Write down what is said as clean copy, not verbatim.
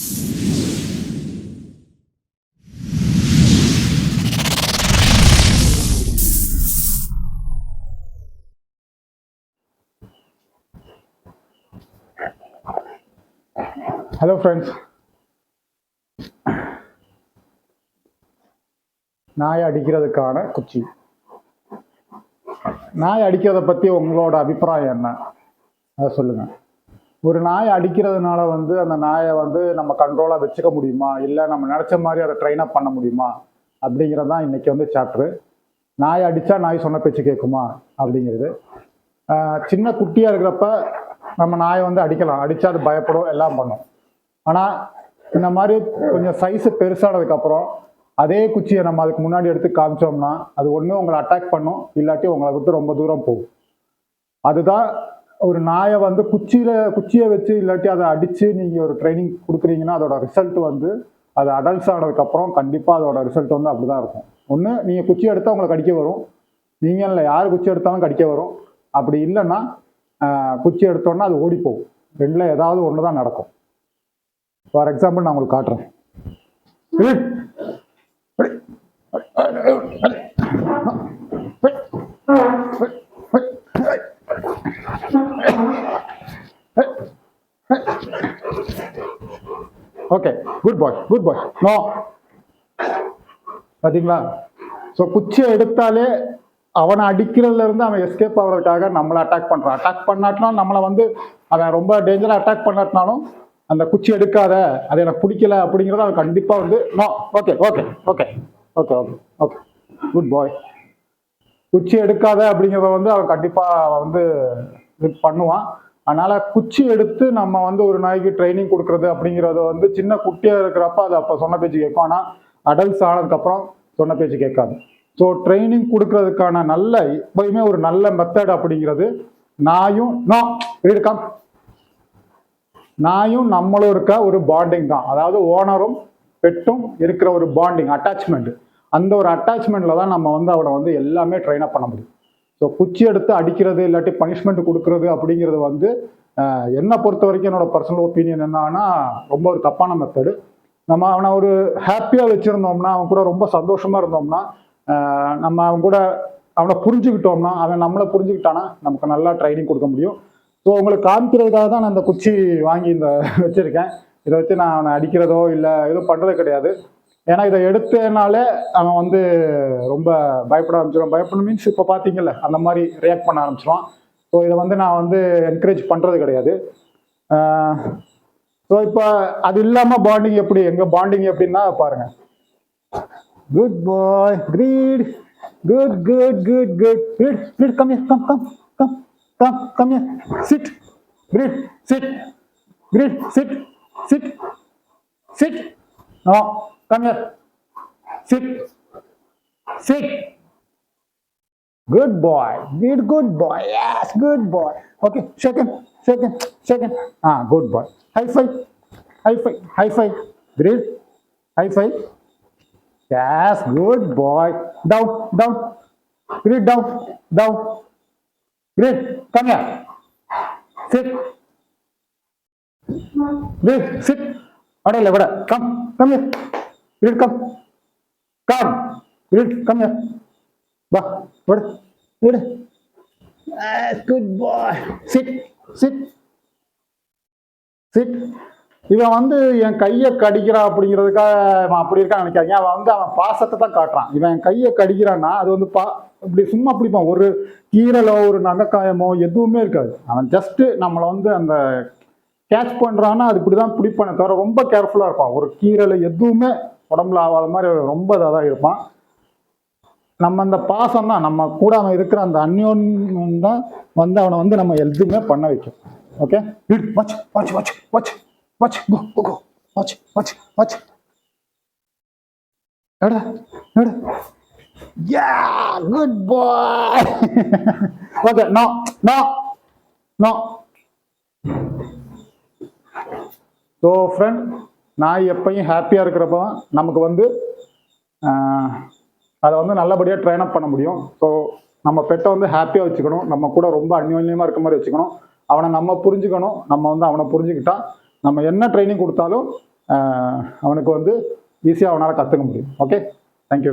Hello friends, நாயை அடிக்கிறதுக்கான குச்சி. நாயை அடிக்கிறத பற்றி உங்களோட அபிப்பிராயம் என்ன, அதை சொல்லுங்கள். ஒரு நாயை அடிக்கிறதுனால அந்த நாயை நம்ம கண்ட்ரோலாக வச்சுக்க முடியுமா, இல்லை நம்ம நினச்ச மாதிரி அதை ட்ரெயின் அப் பண்ண முடியுமா அப்படிங்கிறது தான் இன்றைக்கி சாப்டரு. நாயை அடித்தா நாய் சொன்ன பேச்சு கேட்குமா அப்படிங்கிறது. சின்ன குட்டியாக இருக்கிறப்ப நம்ம நாயை அடிக்கலாம், அடித்தா அது பயப்படும், எல்லாம் பண்ணும். ஆனால் இந்த மாதிரி கொஞ்சம் சைஸு பெருசானதுக்கப்புறம் அதே குச்சியை நம்ம அதுக்கு முன்னாடி எடுத்து காமிச்சோம்னா அது ஒன்று உங்களை அட்டாக் பண்ணும், இல்லாட்டி உங்களை விட்டு ரொம்ப தூரம் போகும். அதுதான் ஒரு நாயை குச்சியை வச்சு இல்லாட்டி அதை அடித்து நீங்கள் ஒரு ட்ரைனிங் கொடுக்குறீங்கன்னா அதோட ரிசல்ட் அது அடல்ட்ஸ் ஆனதுக்கப்புறம் கண்டிப்பாக அதோட ரிசல்ட் அப்படி தான் இருக்கும். ஒன்று நீங்கள் குச்சி எடுத்தால் உங்களுக்கு கடிக்க வரும், நீங்கள் இல்லை யார் குச்சி எடுத்தாலும் கடிக்க வரும். அப்படி இல்லைன்னா குச்சி எடுத்தோன்னா அது ஓடி போகும். ரெண்டில் ஏதாவது ஒன்று தான் நடக்கும். ஃபார் எக்ஸாம்பிள் நான் உங்களுக்கு காட்டுறேன். ஓகே, குட் பாய், குட் பாய். நோ, பார்த்தீங்களா? ஸோ குச்சியை எடுத்தாலே அவனை அடிக்கிறதுல இருந்து அவன் எஸ்கேப் ஆகிறதுக்காக நம்மளை அட்டாக் பண்ணுறான். அட்டாக் பண்ணாட்டினாலும் நம்மளை அவன் ரொம்ப டேஞ்சராக அட்டாக் பண்ணாட்டினாலும் அந்த குச்சி எடுக்காத, அது எனக்கு பிடிக்கல அப்படிங்கிறத அவன் கண்டிப்பாக no. Okay okay okay okay okay okay good boy. குச்சி எடுக்காத அப்படிங்கிறத அவன் கண்டிப்பாக இது பண்ணுவான். அதனால் குச்சி எடுத்து நம்ம ஒரு நாய்க்கு ட்ரைனிங் கொடுக்குறது அப்படிங்கிறது சின்ன குட்டியாக இருக்கிறப்ப அது அப்போ சொன்ன பேச்சு கேட்கும். ஆனால் அடல்ட்ஸ் ஆனதுக்கப்புறம் சொன்ன பேச்சு கேட்காது. ஸோ ட்ரைனிங் கொடுக்கறதுக்கான எப்போயுமே ஒரு நல்ல மெத்தட் அப்படிங்கிறது நாயும் நாயும் நம்மளும் இருக்க ஒரு பாண்டிங் தான். அதாவது ஓனரும் பெட்டும் இருக்கிற ஒரு பாண்டிங், அட்டாச்மெண்ட். அந்த ஒரு அட்டாச்மெண்ட்ல தான் நம்ம அவனை எல்லாமே ட்ரெயின் அப் பண்ண முடியும். ஸோ குச்சி எடுத்து அடிக்கிறது இல்லாட்டி பனிஷ்மெண்ட் கொடுக்கறது அப்படிங்கிறது என்னை பொறுத்த வரைக்கும் என்னோட பர்சனல் ஒப்பீனியன் என்னன்னா ரொம்ப ஒரு தப்பான மெத்தடு. நம்ம அவனை ஒரு ஹாப்பியாக வச்சுருந்தோம்னா, அவன் கூட ரொம்ப சந்தோஷமாக இருந்தோம்னா, நம்ம அவனை புரிஞ்சுக்கிட்டோம்னா, அவன் நம்மளை புரிஞ்சுக்கிட்டானா நமக்கு நல்லா ட்ரைனிங் கொடுக்க முடியும். ஸோ உங்களுக்கு காமிக்கிறதுக்காக தான் நான் இந்த குச்சி வாங்கி வச்சுருக்கேன். இதை வச்சு நான் அவனை அடிக்கிறதோ இல்லை எதுவும் பண்ணுறது கிடையாது. ஏன்னா இதை எடுத்தனாலே அவன் ரொம்ப பயப்பட ஆரம்பிச்சிடும். பயப்பட மீன்ஸ் இப்போ பார்த்தீங்கல்ல அந்த மாதிரி ரியாக்ட் பண்ண ஆரம்பிச்சிடுவான். ஸோ இதை நான் என்கரேஜ் பண்ணுறது கிடையாது. ஸோ இப்போ அது இல்லாமல் பாண்டிங் எப்படி, எங்கள் பாண்டிங் எப்படின்னா பாருங்கள். Good boy, great, good good good good, great great, come here, come come come come come here, sit, great, sit, great, sit, sit, sit, no, come here, sit, sit, good boy, good boy, yes, good boy. Okay, shake him, good boy. High five, high five, high five, great, high five, yes, good boy. Down, down, great, down, down, great, come here, sit, great, sit, come here. Great, come. Great, come here. Bah, what? Good. Good boy. Sit, sit, sit. இவன் என் கையை கடிக்கிறான் அப்படிங்கிறதுக்காக அவன் அப்படி இருக்கான்னு நினைக்காதீங்க. அவன் பாசத்தை தான் காட்டுறான். இவன் என் கையை கடிக்கிறான்னா அது இப்படி சும்மா பிடிப்பான். ஒரு கீரலோ ஒரு நகைக்காயமோ எதுவுமே இருக்காது. அவன் ஜஸ்ட்டு நம்மளை அந்த கேட்ச் பண்ணுறான்னா அது இப்படி தான் பிடிப்பானே தவிர ரொம்ப கேர்ஃபுல்லாக இருப்பான். ஒரு கீரல் எதுவுமே உடம்புல ஆகாத மாதிரி ரொம்ப இதாக தான் இருப்பான். நம்ம அந்த பாசம் தான் நம்ம கூட அவன் இருக்கிற அந்த அந்யோன்யம் தான் அவனை நம்ம எதுவுமே பண்ண வைக்கும். Okay, watch watch watch watch watch, go go go, watch watch watch, எடா எடா, ya, good boy. Okay, no no no. So friend, நாய் எப்பயும் ஹாப்பியாக இருக்கிறப்ப நமக்கு அதை நல்லபடியாக ட்ரெயின் அப் பண்ண முடியும். ஸோ நம்ம பெட்டை ஹாப்பியாக வச்சுக்கணும், நம்ம கூட ரொம்ப அந்யோன்யமாக இருக்க மாதிரி வச்சுக்கணும். அவனை நம்ம புரிஞ்சுக்கணும். நம்ம அவனை புரிஞ்சுக்கிட்டா நம்ம என்ன ட்ரைனிங் கொடுத்தாலும் அவனுக்கு வந்து ஈஸியாக அவனால் கற்றுக்க முடியும். Okay, thank you.